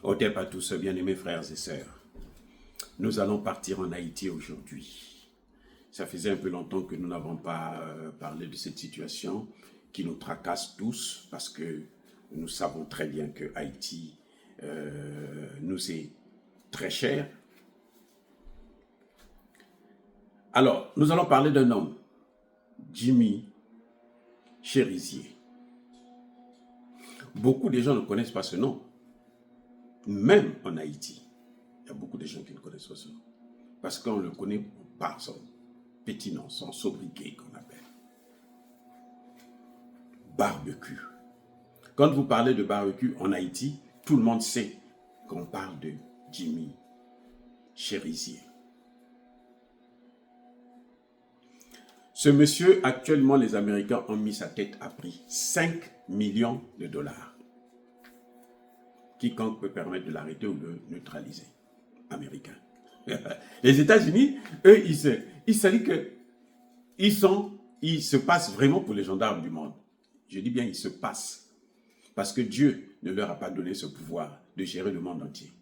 Otep à tous, bien-aimés frères et sœurs. Nous allons partir en Haïti aujourd'hui. Ça faisait un peu longtemps que nous n'avons pas parlé de cette situation qui nous tracasse tous parce que nous savons très bien que Haïti nous est très cher. Alors, nous allons parler d'un homme, Jimmy Cherizier. Beaucoup de gens ne connaissent pas ce nom. Même en Haïti, il y a beaucoup de gens qui ne connaissent pas ce nom. Parce qu'on le connaît par son petit nom, son sobriquet qu'on appelle. Barbecue. Quand vous parlez de barbecue en Haïti, tout le monde sait qu'on parle de Jimmy Cherizier. Ce monsieur, actuellement, les Américains ont mis sa tête à prix. 5 millions de dollars. Quiconque peut permettre de l'arrêter ou de le neutraliser. Américain. Les États-Unis, eux, ils se disent que ils se passent vraiment pour les gendarmes du monde. Je dis bien, ils se passent. Parce que Dieu ne leur a pas donné ce pouvoir de gérer le monde entier.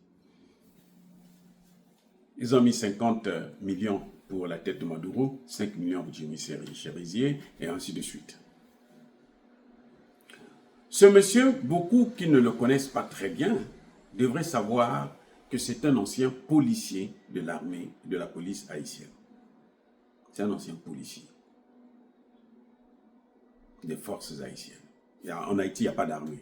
Ils ont mis 50 millions pour la tête de Maduro, 5 millions pour Jimmy Cherizier, et ainsi de suite. Ce monsieur, beaucoup qui ne le connaissent pas très bien, devraient savoir que c'est un ancien policier de l'armée, de la police haïtienne. C'est un ancien policier des forces haïtiennes. En Haïti, il n'y a pas d'armée.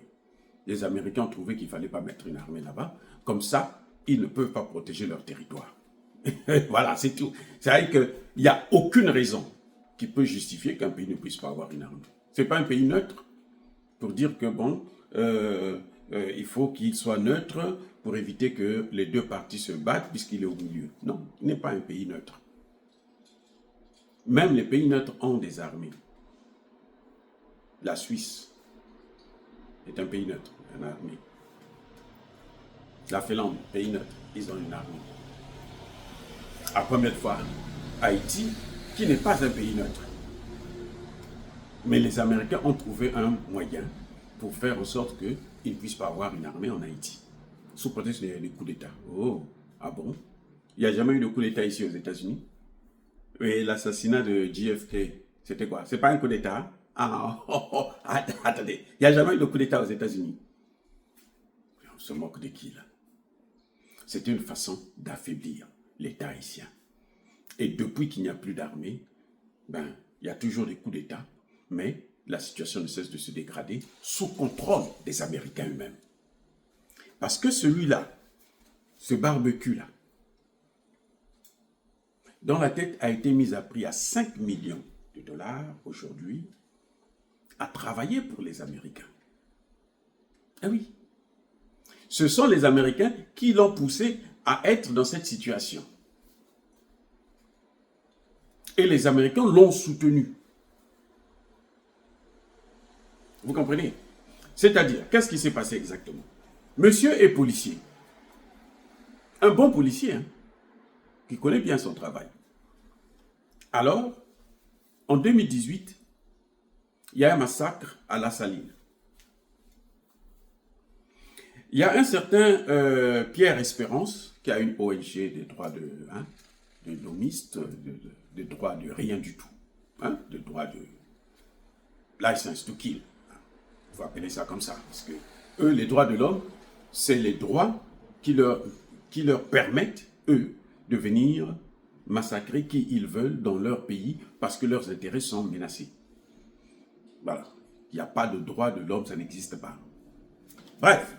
Les Américains ont trouvé qu'il ne fallait pas mettre une armée là-bas. Comme ça, ils ne peuvent pas protéger leur territoire. Voilà, c'est tout. C'est-à-dire qu'il n'y a aucune raison qui peut justifier qu'un pays ne puisse pas avoir une armée. Ce n'est pas un pays neutre pour dire que, bon, il faut qu'il soit neutre pour éviter que les deux parties se battent puisqu'il est au milieu. Non, il n'est pas un pays neutre. Même les pays neutres ont des armées. La Suisse est un pays neutre, une armée. La Finlande, pays neutre, ils ont une armée. À première fois, Haïti, qui n'est pas un pays neutre. Mais les Américains ont trouvé un moyen pour faire en sorte qu'ils ne puissent pas avoir une armée en Haïti. Sous prétexte des coups d'État. Oh, ah bon? Il n'y a jamais eu de coup d'État ici aux États-Unis? Et l'assassinat de JFK, c'était quoi? C'est pas un coup d'État? Attendez, il n'y a jamais eu de coup d'État aux États-Unis. On se moque de qui là? C'était une façon d'affaiblir l'État haïtien. Et depuis qu'il n'y a plus d'armée, il y a toujours des coups d'État, mais la situation ne cesse de se dégrader sous contrôle des Américains eux-mêmes. Parce que celui-là, ce barbecue-là, dont la tête a été mise à prix à 5 millions de dollars aujourd'hui, a travaillé pour les Américains. Ah oui. Ce sont les Américains qui l'ont poussé à être dans cette situation. Et les Américains l'ont soutenu. Vous comprenez? C'est-à-dire, qu'est-ce qui s'est passé exactement? Monsieur est policier. Un bon policier, hein, qui connaît bien son travail. Alors, en 2018, il y a un massacre à La Saline. Il y a un certain Pierre Espérance, qui a une ONG des droits de l'homiste, de droits de rien du tout, de droits de license to kill. Il faut appeler ça comme ça, parce que eux, les droits de l'homme, c'est les droits qui leur permettent, eux, de venir massacrer qui ils veulent dans leur pays parce que leurs intérêts sont menacés. Voilà. Il n'y a pas de droit de l'homme, ça n'existe pas. Bref.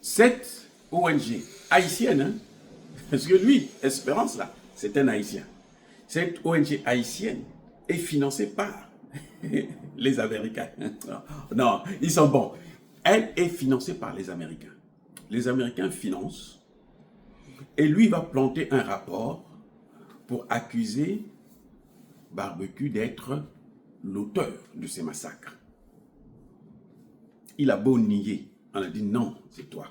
Cette ONG haïtienne, hein, parce que lui, Espérance, là, c'est un Haïtien. Cette ONG haïtienne est financée par les Américains. Non, ils sont bons. Elle est financée par les Américains. Les Américains financent et lui va planter un rapport pour accuser Barbecue d'être l'auteur de ces massacres. Il a beau nier. On a dit non, c'est toi.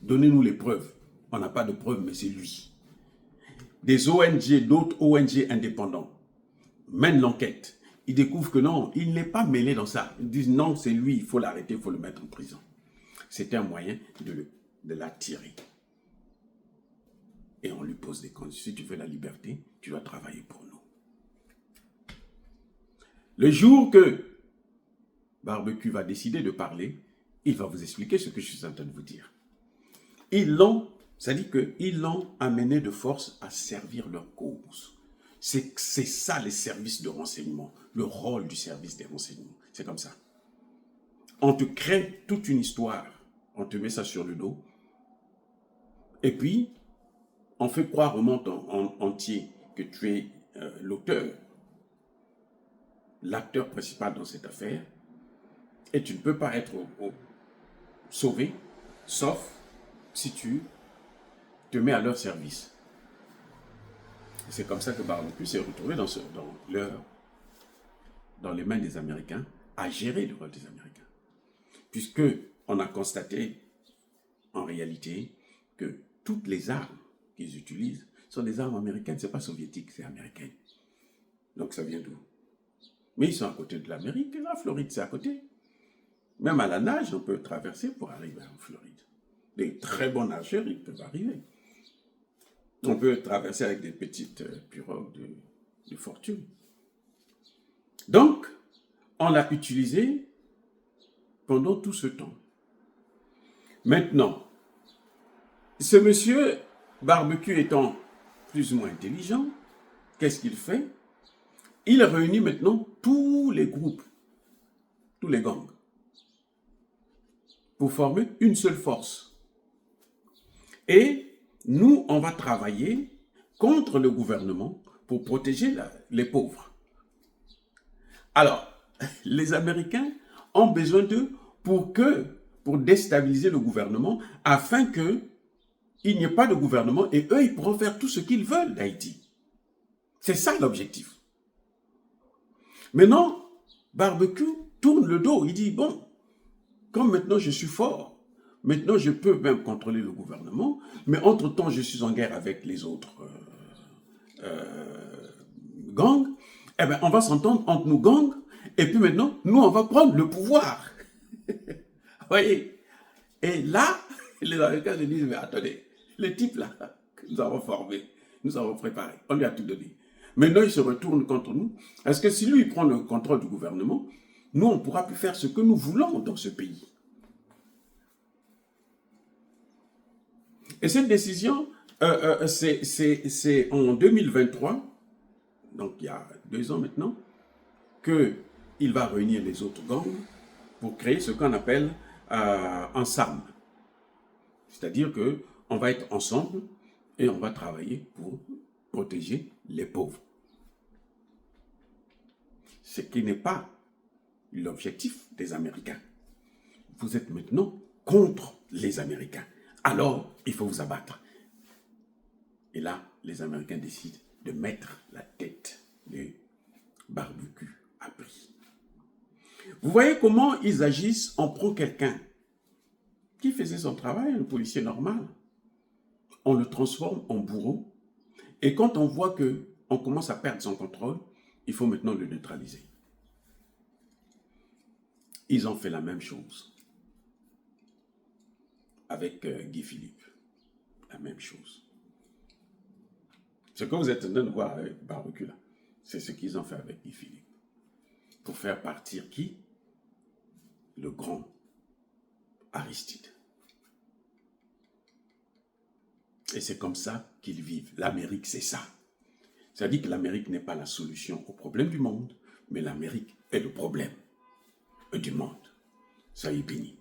Donnez-nous les preuves. On n'a pas de preuves, mais c'est lui. Des ONG, d'autres ONG indépendants mènent l'enquête. Ils découvrent que non, il n'est pas mêlé dans ça. Ils disent non, c'est lui, il faut l'arrêter, il faut le mettre en prison. C'était un moyen de l'attirer. Et on lui pose des conditions. Si tu veux la liberté, tu dois travailler pour nous. Le jour que Barbecue va décider de parler, il va vous expliquer ce que je suis en train de vous dire. C'est-à-dire qu'ils l'ont amené de force à servir leur cause. C'est ça les services de renseignement, le rôle du service des renseignements. C'est comme ça. On te crée toute une histoire, on te met ça sur le dos, et puis on fait croire au monde entier que tu es l'auteur, l'acteur principal dans cette affaire, et tu ne peux pas être sauvé, sauf si tu te mets à leur service. C'est comme ça que Barbecue s'est retrouvé dans les mains des Américains, à gérer le rôle des Américains. Puisque on a constaté, en réalité, que toutes les armes qu'ils utilisent sont des armes américaines, ce n'est pas soviétique, c'est américain. Donc ça vient d'où? Mais ils sont à côté de l'Amérique, et la Floride c'est à côté. Même à la nage, on peut traverser pour arriver en Floride. Des très bons nageurs, ils peuvent arriver. On peut traverser avec des petites pirogues de fortune. Donc, on l'a utilisé pendant tout ce temps. Maintenant, ce monsieur Barbecue étant plus ou moins intelligent, qu'est-ce qu'il fait? Il réunit maintenant tous les groupes, tous les gangs, pour former une seule force. Et nous, on va travailler contre le gouvernement pour protéger les pauvres. Alors, les Américains ont besoin d'eux pour déstabiliser le gouvernement, afin qu'il n'y ait pas de gouvernement, et eux, ils pourront faire tout ce qu'ils veulent d'Haïti. C'est ça l'objectif. Maintenant, Barbecue tourne le dos. Il dit, bon, comme maintenant je suis fort, maintenant je peux même contrôler le gouvernement, mais entre-temps je suis en guerre avec les autres gangs, eh bien on va s'entendre entre nous gangs, et puis maintenant, nous on va prendre le pouvoir. Vous voyez? Et là, les Américains se disent, mais attendez, le type là, que nous avons formé, nous avons préparé, on lui a tout donné. Maintenant, il se retourne contre nous. Est-ce que si lui il prend le contrôle du gouvernement, nous, on ne pourra plus faire ce que nous voulons dans ce pays? Et cette décision, c'est en 2023, donc il y a 2 ans maintenant, qu'il va réunir les autres gangs pour créer ce qu'on appelle un SAM. C'est-à-dire qu'on va être ensemble et on va travailler pour protéger les pauvres. Ce qui n'est pas l'objectif des Américains. Vous êtes maintenant contre les Américains. Alors, il faut vous abattre. Et là, les Américains décident de mettre la tête de Barbecue à prix. Vous voyez comment ils agissent? On prend quelqu'un qui faisait son travail, un policier normal. On le transforme en bourreau. Et quand on voit qu'on commence à perdre son contrôle, il faut maintenant le neutraliser. Ils ont fait la même chose avec Guy Philippe. La même chose. Ce que vous êtes en train de voir avec Barbecue là, c'est ce qu'ils ont fait avec Guy Philippe. Pour faire partir qui? Le grand Aristide. Et c'est comme ça qu'ils vivent. L'Amérique, c'est ça. C'est-à-dire que l'Amérique n'est pas la solution au problème du monde, mais l'Amérique est le problème du monde. Soyez bénis.